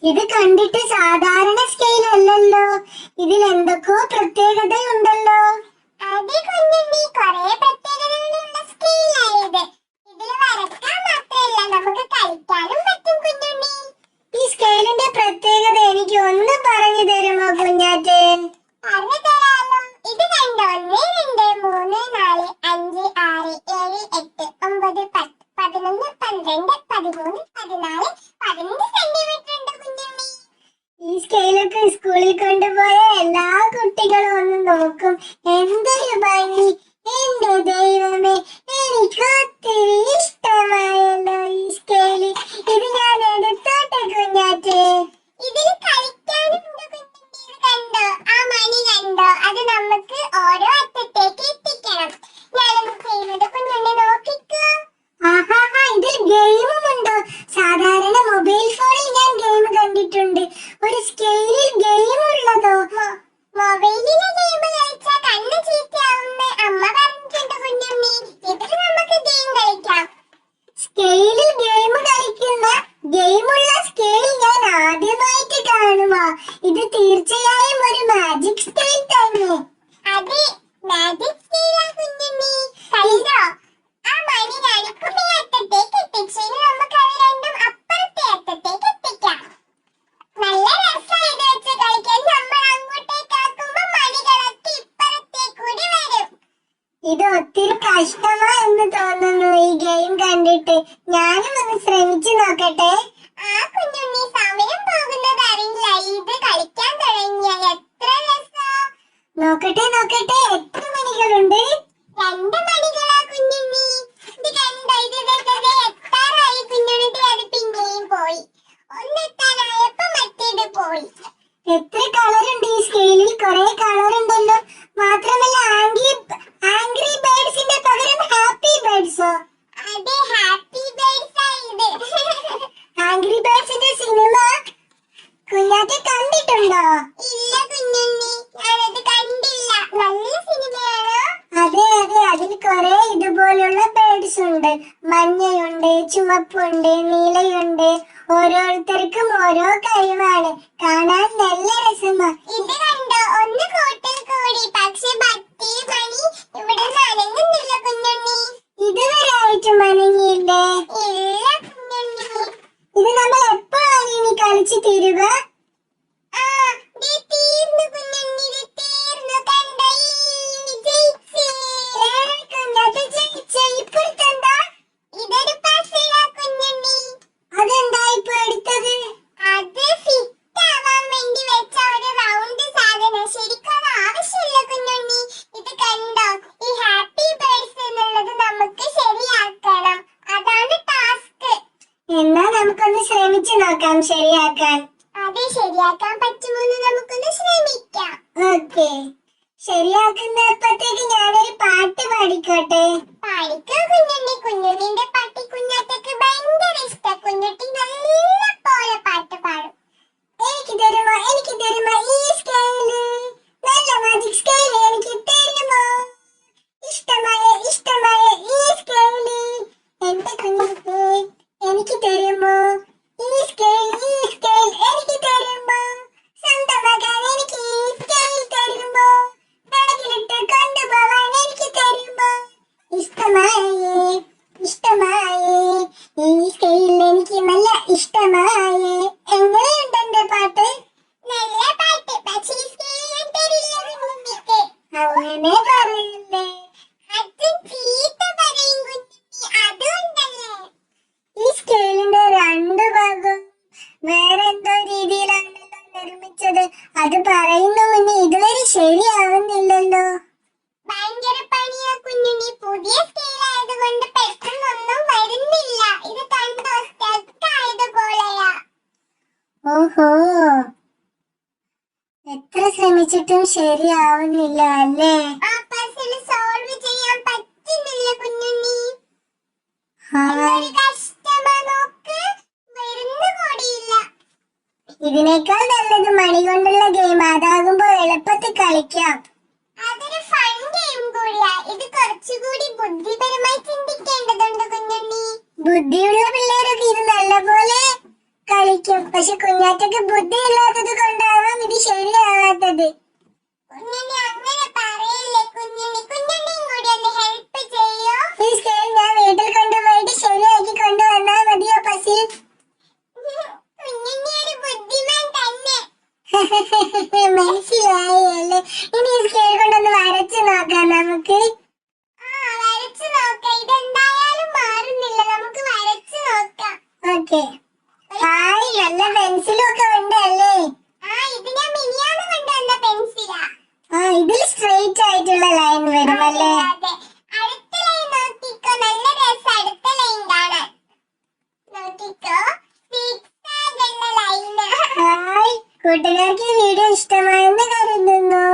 ഇത് കണ്ടിട്ട് സാധാരണ സ്കെയിൽ അല്ലല്ലോ, ഇതിൽ എന്തൊക്കെയോ പ്രത്യേകതയുണ്ടല്ലോ. അതെ കുഞ്ഞുണ്ണി, കുറേ പ്രത്യേകതകളുള്ള സ്കെയിലായത്. ഇതിൽ വരയ്ക്കാൻ മാത്രമല്ല, നമുക്ക് കളിക്കാനും പറ്റും കുഞ്ഞുണ്ണി. ഈ സ്കെയിലിന്റെ പ്രത്യേകത എനിക്ക് ഒന്ന് പറഞ്ഞു തരുമോ കുഞ്ഞാറ്റേ? പറഞ്ഞു തരാമോ. ഇത് കണ്ടോ, 1, 2, 3, 4, 5, 6, 7, 8, 9, 10, 11, 12, 13, 14, 15 സെന്റിമീറ്റർ ഉണ്ട് കുഞ്ഞുണ്ണി. ഈ സ്കെയിലൊക്കെ സ്കൂളിൽ കൊണ്ടുപോയ എല്ലാ കുട്ടികളും ഒന്ന് നോക്കും. എന്തൊരു ഭംഗി! എന്റെ ദൈവമേ, എനിക്ക് ഒത്തിരി ഇഷ്ടമായല്ലോ ഈ സ്കെയില്. ഇത് ഞാൻ എടുത്തോട്ടെ കുഞ്ഞാറ്റേ? ഇതിൽ കളിക്കാനുണ്ട് കുഞ്ഞുണ്ണി. ഇത് കണ്ടോ, ആ മണി കണ്ടോ, അത് നമുക്ക് ഓരോ അറ്റത്തേക്ക് എത്തിക്കണം. ഞാനൊന്ന് ചെയ്യുന്നത് കുഞ്ഞുണ്ണി നോക്കിക്കോ. ആഹാ, ഇതിൽ ഗെയിമും ഉണ്ടോ? സാധാരണ മൊബൈൽ ഫോണിൽ ഞാൻ ഗെയിം കണ്ടിട്ടുണ്ട്, ഒരു സ്കെയിലിൽ ഗെയിം ഉള്ളതോ? മൊബൈലിലെ ഗെയിം കളിച്ചാൽ കണ്ണ് ചീത്തയാവുന്ന അമ്മ പറഞ്ഞിട്ടുണ്ട് കുഞ്ഞുണ്ണി. ഇതിൽ നമുക്ക് ഗെയിം കളിക്കാം. സ്കെയിലിൽ ഗെയിം കളിക്കുന്ന ഗെയിമുള്ള സ്കെയിൽ ഞാൻ ആദ്യമായിട്ട് കാണുവാ. ഇത് തീർച്ചയായും ഒരു മാജിക് സ്കെയിൽ തന്നെ. അതെ, മാജിക് സ്കെയിലാ കുഞ്ഞുണ്ണി. കണ്ടോ, ആ മണി ഞാനിപ്പോ ഈ അറ്റത്തേക്ക് എത്തിച്ചു. ഇനി നമുക്ക് അത് രണ്ടും അപ്പുറത്തെ അറ്റത്തേക്ക് എത്തിക്കാം. നല്ല രസമായത് വെച്ച് കളിക്കാൻ. നമ്മൾ അങ്ങോട്ടേക്കാക്കുമ്പോ മണികളൊക്കെ ഇപ്പുറത്തേക്കൂടി വരും. ഇത് ഒത്തിരി കഷ്ടമാ എന്ന് തോന്നുന്നു ഈ ഗെയിം കണ്ടിട്ട്. ഞാനും ഒന്ന് ശ്രമിച്ചു നോക്കട്ടെ. ആ കുഞ്ഞുണ്ണി, സമയം പോകുന്നത് അറിയില്ല. ഇത് കളിക്കാൻ തുടങ്ങിയ എത്ര രസാ. നോക്കട്ടെ, എത്ര മണികളുണ്ട്? 2 മണികളാ കുഞ്ഞുണ്ണി. ഇത് കണ്ടോ, ഇത് എത്താറായി കുഞ്ഞുണ്ണി. അത് പിന്നെയും പോയി. ഒന്നെത്താനായപ്പോ മറ്റേത് പോയി. എത്ര കളറുണ്ട് ഈ സ്കെയിലിൽ? കുറെ കളർ ഉണ്ടല്ലോ. മാത്രമല്ല ആംഗ്രി ബേർഡ്സിന്റെ പകരം ഹാപ്പി ബേർഡ്സോ? അതെ, ഹാപ്പി ബേർഡ്സാ ഇത്. ആംഗ്രി ബേർഡ്സിന്റെ സിനിമ കുഞ്ഞാറ്റെ കണ്ടിട്ടുണ്ടോ? ഇല്ല കുഞ്ഞുണ്ണി, ഞാനത് കണ്ടില്ല. നല്ല സിനിമയാണോ? അതെ, അതിൽ കുറെ ഇതുപോലുള്ള ബേർഡ്സ് ഉണ്ട്. മഞ്ഞയുണ്ട്, ചുവപ്പുണ്ട്, നീലയുണ്ട്. ഓരോരുത്തർക്കും ഓരോ കഴിവാണ്. കാണാൻ നല്ല രസമാ. ഇത് കണ്ടോ, ഒന്ന് കൂട്ടിൽ കൂടി. പക്ഷെ ബത്തി മണി ഇവിടെ നനങ്ങുന്നില്ല കുഞ്ഞുണ്ണി. ഇതുവരെ ആയിട്ട് മനങ്ങിയില്ലേ? ഇല്ല കുഞ്ഞുണ്ണി. ഇത് നമ്മൾ എപ്പോഴാണ് ഇനി കളിച്ചു തീരുക? തീർന്നു കുഞ്ഞുണ്ണി, ഇത് തീർന്നു. കണ്ടോ, ജയിച്ചു. ഇപ്പോഴത്തെന്താ? ഇതൊരു പസിലാ കുഞ്ഞുണ്ണി. അതെന്താ ഇപ്പൊ എടുത്തത്? അത് ഫിറ്റ് ആവാൻ വേണ്ടി വെച്ച ഒരു റൗണ്ട് സാധനം. ശരിക്കും അത് ആവശ്യമില്ല കുഞ്ഞുണ്ണി. ഇത് കണ്ടോ, ഈ ഹാപ്പി ബേർഡ്സ് എന്നുള്ളത് നമുക്ക് ശരിയാക്കണം. അതാണ് ടാസ്ക്. എന്നാ നമുക്കൊന്ന് ശ്രമിച്ചു നോക്കാം ശരിയാക്കാൻ. അത് ശരിയാക്കാൻ പറ്റുമോന്ന് നമുക്കൊന്ന് ശ്രമിക്കാം. ഓക്കേ, ശരിയാക്കുന്നപ്പോഴത്തേക്ക് ഞാനൊരു പാട്ട് പാടിക്കോട്ടെ? പാടിക്കോ കുഞ്ഞുണ്ണി. കുഞ്ഞുണ്ണിന്റെ പാട്ട് കുഞ്ഞാറ്റക്ക് ഭയങ്കര ഇഷ്ട. കുഞ്ഞുട്ടി നല്ല പോലെ പാട്ട് പാടും. എനിക്ക് തരുമോ ഈ സ്കെയില്? നല്ല മാജിക് സ്കെയിൽ എനിക്ക് തരുമോ? ഇഷ്ടമായ ഈ സ്കെയില് എന്റെ കുഞ്ഞിക്ക് എനിക്ക് തരുമോ? ഈ സ്കെയിൽ എനിക്ക് തരുമോ? സ്വന്തമാക്കാൻ എനിക്ക് ഈ സ്കെയിൽ തരുമോ? ബാഗിലിട്ട് കൊണ്ടുപോവാൻ എനിക്ക് തരുമോ? ഇഷ്ടമായേ ഈ സ്കെയിൽ എനിക്ക് നല്ല ഇഷ്ടമായേ. എങ്ങനെയുണ്ട് എന്റെ പാട്ട്? നല്ല പാട്ട്. പക്ഷേ ഈ സ്കെയിൽ ഞാൻ തരില്ല കുഞ്ഞുണ്ണിക്ക്. അങ്ങനെ പറയല്ലേ. അത് ചീത്ത പറയും കുഞ്ഞുണ്ണി. അതുകൊണ്ടല്ലേ. ഈ സ്കെയിലിന്റെ രണ്ട് ഭാഗം വേറെ എന്തോ രീതിയിലാണല്ലോ നിർമ്മിച്ചത്. അത് പറയുന്ന മുന്നേ ഇതുവരെ ശരിയാവുന്നില്ലല്ലോ. ഭയങ്കര പണിയാ കുഞ്ഞുണ്ണി. പുതിയ സ്കെയിൽ ആയതുകൊണ്ട് പെട്ടെന്ന് ഓഹോ, എത്ര ശ്രമിച്ചിട്ടും ശരിയാവുന്നില്ല അല്ലേ? ആ പസിൽ സോൾവ് ചെയ്യാൻ പറ്റുന്നില്ല കുഞ്ഞുണ്ണി. ഹായ്, കഷ്ടമാ നോക്ക്, വരുന്ന കൂടിയില്ല. ഇതിനേക്കാൾ നല്ലത് മണി കൊണ്ടുള്ള ഗെയിം. അതാകുമ്പോ എളുപ്പത്തിൽ കളിക്കാം. അതൊരു ഫൺ ഗെയിം കൂടിയാ. ഇത് കുറച്ചുകൂടി ബുദ്ധിപരമായി ചിന്തിക്കേണ്ടതുണ്ട് കുഞ്ഞുണ്ണി. ബുദ്ധിയുള്ള പിള്ളേരൊക്കെ ഇത് നല്ലപോലെ കളിക്കും. പക്ഷെ കുഞ്ഞാറ്റക്ക് ബുദ്ധി ഇല്ലാത്തത് കൊണ്ടാവാം ഇത് ശരിയാവാത്തത്. കുഞ്ഞുണ്ണി അങ്ങനെ പറയല്ലേ കുഞ്ഞുണ്ണി. കുഞ്ഞുണ്ണിയും കൂടി ഒന്ന് ഹെൽപ്പ് ചെയ്യോ? ഈ സ്കെയിൽ ഞാൻ വീട്ടിൽ കൊണ്ടുപോയിട്ട് ശരിയാക്കി കൊണ്ടുവന്നാൽ മതിയോ പസിൽ? കുഞ്ഞുണ്ണി ഒരു ബുദ്ധിമാൻ തന്നെ. മനസ്സിലായി അല്ലേ? ഇനി ഈ സ്കെയിൽ കൊണ്ടൊന്ന് വരച്ചു നോക്കാം നമുക്ക്. ആ വരച്ചു നോക്കാം. ഇതെന്തായാലും മാറുന്നില്ല. നമുക്ക് വരച്ചു നോക്കാം. ഓക്കെ. ഹായ്, നല്ല പെൻസിലും ഒക്കെ ഉണ്ട് അല്ലേ? ആ ഇത് ഞാൻ മിനിയാന്ന് കൊണ്ടുവന്ന പെൻസിലാ. ഇതിൽ സ്ട്രെയിറ്റ് ആയിട്ടുള്ള ലൈൻ വരും അല്ലേ? അതെ. അടുത്ത ലൈൻ നോക്കിക്കോ, നല്ല രസം അടുത്ത ലൈൻ കാണാൻ. നോക്കിക്കോ, സിക്സാഗ് ഉള്ള ലൈൻ. ഹായ്, കൂട്ടുകാർക്ക് ഈ വീഡിയോ ഇഷ്ടമായെന്ന് കരുതുന്നു.